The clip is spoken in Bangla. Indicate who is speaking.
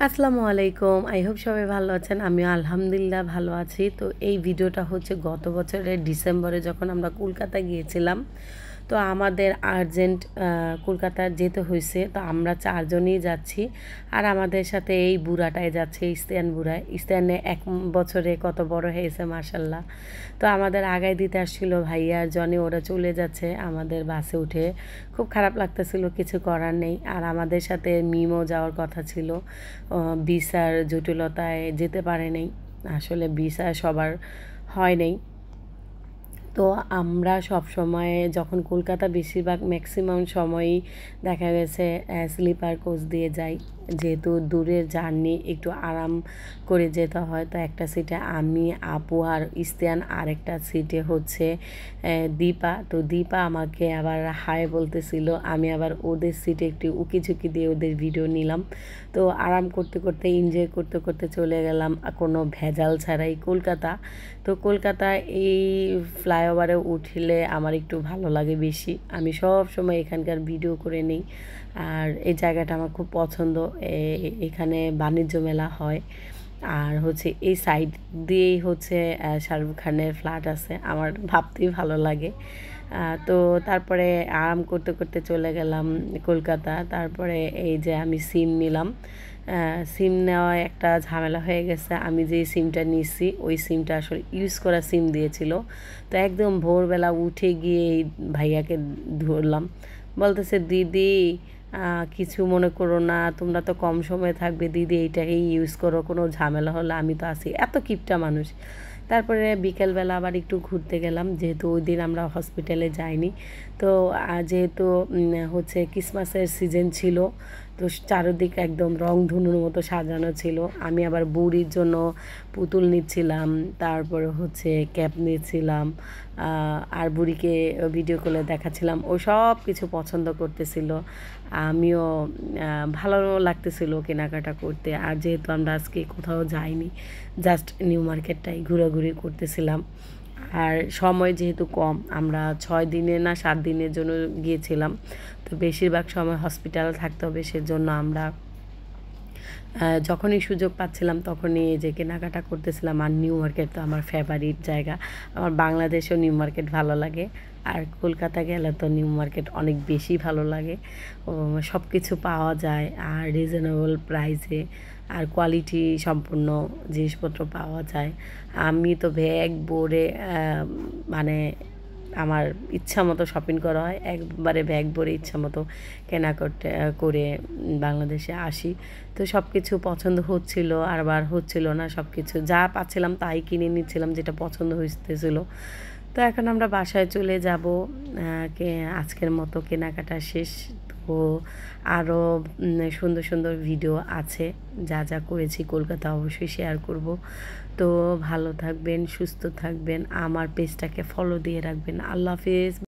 Speaker 1: আসসালামু আলাইকুম। আই হোপ সবাই ভালো আছেন। আমিও আলহামদুলিল্লাহ ভালো আছি। তো এই ভিডিওটা হচ্ছে গত বছরের ডিসেম্বরে যখন আমরা কলকাতা গিয়েছিলাম। তো আমাদের আর্জেন্ট কলকাতা যেতে হয়েছে। তো আমরা 4 জনই যাচ্ছি। আর আমাদের সাথে এই বুড়াটাই যাচ্ছে, ইস্তিয়ান বুড়া। ইস্তিয়ানে 1 বছরে কত বড় হয়েছে মাশাআল্লাহ। তো আমাদের আগায় দিতে আসছিল ভাইয়া আর জনি, ওরা চলে যাচ্ছে আমাদের বাসে উঠে। খুব খারাপ লাগতেছিল, কিছু করার নেই। আর আমাদের সাথে মিমও যাওয়ার কথা ছিল। ভিসার জটিলতায় যেতে পারে নাই। আসলে ভিসা সবার হয় নাই। তো আমরা সব সময় যখন কলকাতা বেশিরভাগ ম্যাক্সিমাম সময়ই দেখা গেছে স্লিপার কোচ দিয়ে যাই, যেহেতু দূরের জার্নি একটু আরাম করে যেতে হয়। তো একটা সিটে আমি, আপু আর ইস্তিয়ান, আরেকটা সিটে হচ্ছে দীপা। তো দীপা আমাকে আবার হাই বলতেছিল, আমি আবার ওদের সিটে একটু উকি ঝুঁকি দিয়ে ওদের ভিডিও নিলাম। তো আরাম করতে করতে এনজয় করতে করতে চলে গেলাম কোনো ভেজাল ছাড়াই কলকাতা। তো কলকাতায় এই ফ্লাইওভারে উঠলে আমার একটু ভালো লাগে বেশি। আমি সব সময় এখানকার ভিডিও করে নিই। আর এই জায়গাটা আমার খুব পছন্দ। এখানে বাণিজ্য মেলা হয়। আর হচ্ছে এই সাইড দিয়েই হচ্ছে শাহরুখ খানের ফ্ল্যাট আছে, আমার ভাবতেই ভালো লাগে। তো তারপরে আরাম করতে করতে চলে গেলাম কলকাতা। তারপরে এই যে আমি সিম নিলাম। সিম নেওয়া একটা ঝামেলা হয়ে গেছে। আমি যে সিমটা নিয়েছি ওই সিমটা আসলে ইউজ করা সিম দিয়েছিল। তো একদম ভোরবেলা উঠে গিয়ে এই ভাইয়াকে ধরলাম, বলতেছে দিদি কিছু মনে করো না, তোমরা তো কম সময় থাকবে, দিদি এইটাকেই ইউজ করো, কোনো ঝামেলা হলে আমি তো আছি। এত কিপটা মানুষ। তারপরে বিকেলবেলা আবার একটু ঘুরতে গেলাম, যেহেতু ওই দিন আমরা হসপিটালে যাইনি। তো যেহেতু হচ্ছে ক্রিসমাসের সিজন ছিল, তো চারদিক একদম রংধনুর মতো সাজানো ছিল। আমি আবার বুড়ির জন্য পুতুল নিচ্ছিলাম, তারপরে হচ্ছে ক্যাপ নিচ্ছিলাম। আর বুড়িকে ভিডিও কলে দেখাচ্ছিলাম, ও সব কিছু পছন্দ করতেছিল। আমিও ভালো লাগতেছিল কেনাকাটা করতে। আর যেহেতু আমরা আজকে কোথাও যাইনি, জাস্ট নিউ মার্কেটটাই ঘোরাঘুরি করতেছিলাম। আর সময় যেহেতু কম, আমরা 6 দিনে না 7 দিনের জন্য গিয়েছিলাম। তো বেশিরভাগ সময় হসপিটালে থাকতে হবে, সেজন্য আমরা যখনই সুযোগ পাচ্ছিলাম তখনই এই যে কেনাকাটা করতেছিলাম। আর নিউ মার্কেট তো আমার ফেভারিট জায়গা। আমার বাংলাদেশেও নিউ মার্কেট ভালো লাগে, আর কলকাতা গেলে তো নিউ মার্কেট অনেক বেশি ভালো লাগে। সব কিছু পাওয়া যায় আর রিজনেবল প্রাইসে, আর কোয়ালিটি সম্পূর্ণ জিনিসপত্র পাওয়া যায়। আমি তো ব্যাগ ভরে মানে আমার ইচ্ছা মতো শপিং করা হয়, একবারে ব্যাগ ভরে ইচ্ছা মতো কেনা করতে করে বাংলাদেশে আসি। তো সব কিছু পছন্দ হচ্ছিল আর আবার হচ্ছিল না, সব কিছু যা পাচ্ছিলাম তাই কিনে নিচ্ছিলাম যেটা পছন্দ হইতেছিল। তো এখন আমরা বাসায় চলে যাব। কে আজকের মতো কেনাকাটা শেষ। তো আরও সুন্দর সুন্দর ভিডিও আছে, যা যা করেছি কলকাতা অবশ্যই শেয়ার করব। তো ভালো থাকবেন, সুস্থ থাকবেন, আমার পেজটাকে ফলো দিয়ে রাখবেন। আল্লাহ হাফেজ।